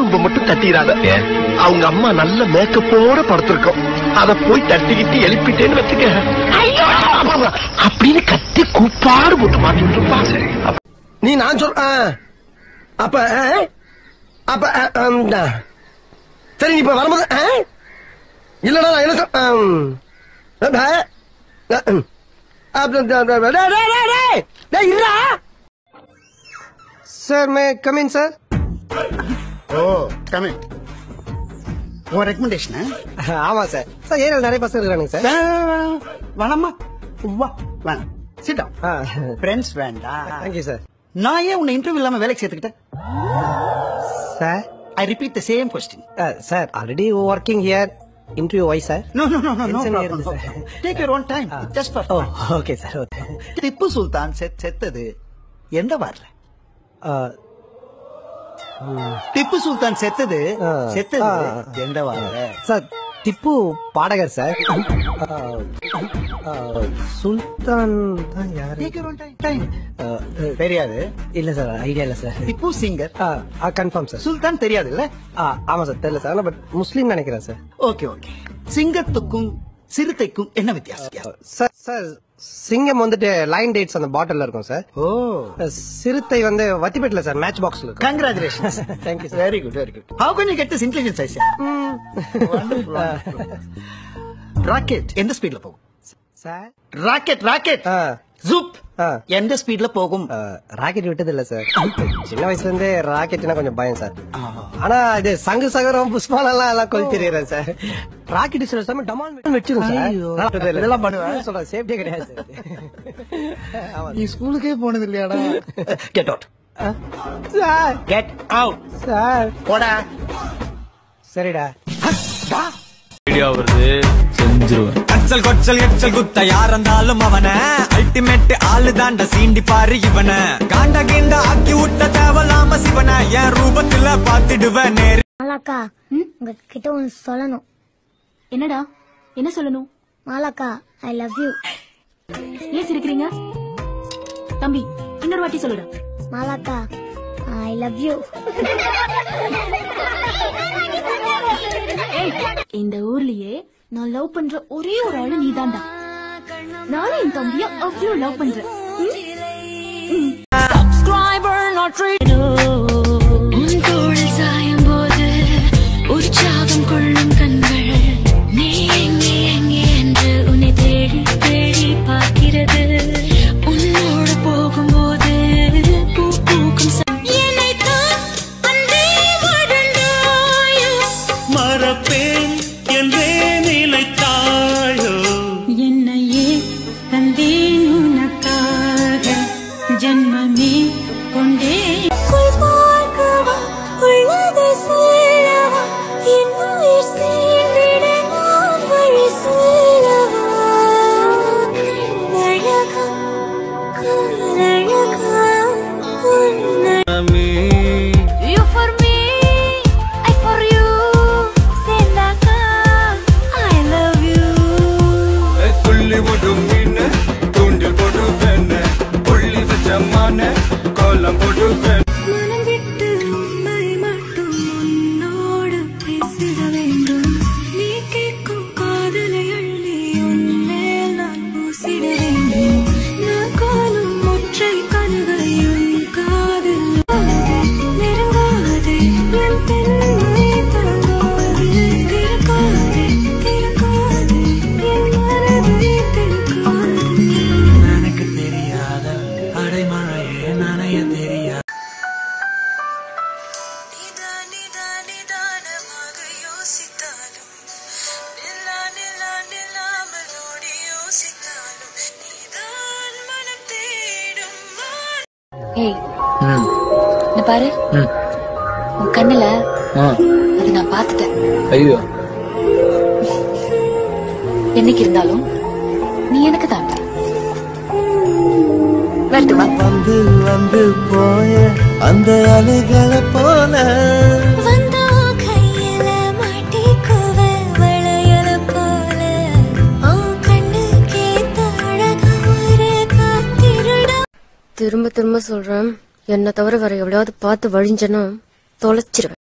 ரொம்ப மட்டும் தட்டிடாத. அவங்க அம்மா நல்ல மேக்கப்போட படுத்திருக்கோம். அத போய் தட்டிக்கிட்டு எழுப்பிட்டேன்னு வச்சுக்க, அப்படின்னு கத்தி கூப்பாடு போட்டு மாட்டி விட்டுருப்பா. நீ நான் சொல்ற அப்ப அப்ப சரி, நீ இப்ப வரும்போது இல்லடா sir may coming sir. Oh coming. உன் ரெக்கமெண்டேஷன்? ஆமா சார். சார் ஏரியால நிறைய பசங்க இருக்கானுங்க சார். வேணாமா? வா வேணாம். Sit down. ஃப்ரெண்ட்ஸ் வேண்டாம். Thank you sir. நான் ஏன் உன்னை இன்டர்வியூ இல்லாம வேலைக்கு சேர்த்துக்கிட்டேன்? Sir I repeat the same question. Sir, already working here. Interview why, sir? No problem. Take your own time. Just for fun. Oh, okay, sir. Okay. Tipu Sultan செத்தது எந்த வார்ல? திப்பு சுல்தான் செத்தது எந்த வார்ல? சார் திப்பு பாடகர் சார். சுல்தான் தான் யாரு? Take your own time. தெரியாது? இல்ல sir, idea இல்ல சார். திப்பு சிங்கர் கன்ஃபார்ம் சார். சுல்தான் தெரியாது இல்ல? ஆமா சார், தெரியல சார். பட் முஸ்லீம் நினைக்கிறேன் சார். ஓகே. சிங்கத்துக்கும் சிறுத்தைக்கும் என்ன வித்தியாசம்? சார் சிங்கம் வந்துட்டு லைன் டேட்ஸ் அந்த பாட்டில்ல இருக்கும் சார். ஓ. சிறுத்தை வந்து வத்திப்பேட்ல சார், மேட்ச் பாக்ஸ்ல இருக்கு. Congratulations. Thank you sir. Very good. How can you get this intelligence, I say? Wonderful. Rocket எந்த ஸ்பீட்ல போகும் சார்? ராக்கெட் ஜூப் எந்த ஸ்பீட்ல போகும்? ராக்கெட் விட்டது இல்ல சார். சின்ன வயசுல இருந்தே ராக்கெட்னா கொஞ்சம் பயம் சார். ஆனா இது சங்கு சகரம் புஷ்பாலெல்லாம் எல்லாம் கொல் தெரியுறேன் சார். ராக்கெட் சில சமயம் டமால் வச்சிரும் சார். இதெல்லாம் பண்ணுவேன் சொல்றேன். சேஃப்டியே கிடையாது சார். நீ ஸ்கூலுக்கே போனது இல்லையாடா? Get out sir. Get out sir. போடா. சரிடா. ஐடியா வருது, செஞ்சிருவேன். கச்சல் கொச்சல் எச்சல் குத்த யார் இருந்தாலும் அவன அல்டிமேட் ஆளு தாண்ட சீண்டி பாரு இவன. காண்ட கீண்ட ஆக்கி விட்ட தேவலாம சிவன என் ரூபத்துல பாத்திடுவேன் நேரு. மாலாக்கா, உங்ககிட்ட ஒன்னு சொல்லணும். என்னடா? என்ன சொல்லணும்? மாலாக்கா, ஐ லவ் யூ. ஏன் சிரிக்கிறீங்க? தம்பி, இன்னொரு வாட்டி சொல்லுடா. மாலாக்கா, ஐ லவ் யூ. இந்த ஊர்லயே நான் லவ் பண்ற ஒரே ஒரு ஆளு நீதான்டா. நானும் என் தம்பிய அவ்வளவு லவ் பண்றேன். உன் தோளில் சாயும் போது உற்சாகம் கொள்ளும் கண்கள் நீ எங்கே எங்கே என்று உன்னை தேடி தேடி பார்க்கிறது. உன்னோடு போகும்போது பூ பூக்கும் மறப்பேன் என்றே நிலைத்தாயோ. என்னையே தந்தேன் உனக்காக ஜன்மமே கொண்டே உள்ளதை சொல்லவா என் உயிர் சேர்ந்திட நான் வழி சொல்லவா. அழகா You for me, I for you. Sendaka, I love you. புள்ளி போடும் மீன் தூண்டில் போட்டு பெண்ண புள்ளி வச்ச மான கோலம் போட்டு பெண். மனம் விட்டு உண்மை மட்டும் உன்னோடு பேசிட வேண்டும். நீ கேட்கும் காதலை அள்ளி உன்மேல் நான் பூசிட வேண்டும். நான் காணும் ஒற்றை கனவை உன் காதில் நெருங்காதே. என் பெண்மை தாங்காதே. திறக்காதே என் மனதை திறக்காதே. எனக்கு தெரியாத அடைமழையே நனைய தெரியாது. நிதானமாக யோசித்தாலும் நில்லாமலோடி யோசித்தாலும் நீதான் மனம் தேடும். ஏய், இந்த பாரு, உன் கண்ணுல அது நான் பாத்துட்டேன். ஐயோ, என்னைக்கு இருந்தாலும் நீ எனக்கு தான். வரட்டுமா? வந்து வந்து போய அந்த அலைகளை போல வந்தா கையில மாட்டிக்குவ வளையல போல. கண்ணு கேத்த அழகா ஒரு காத்திருடா. திரும்ப திரும்ப சொல்றேன், என்ன தவிர வேற எவ்வளவு பார்த்து வழிஞ்சனா தொலைச்சிருவேன்.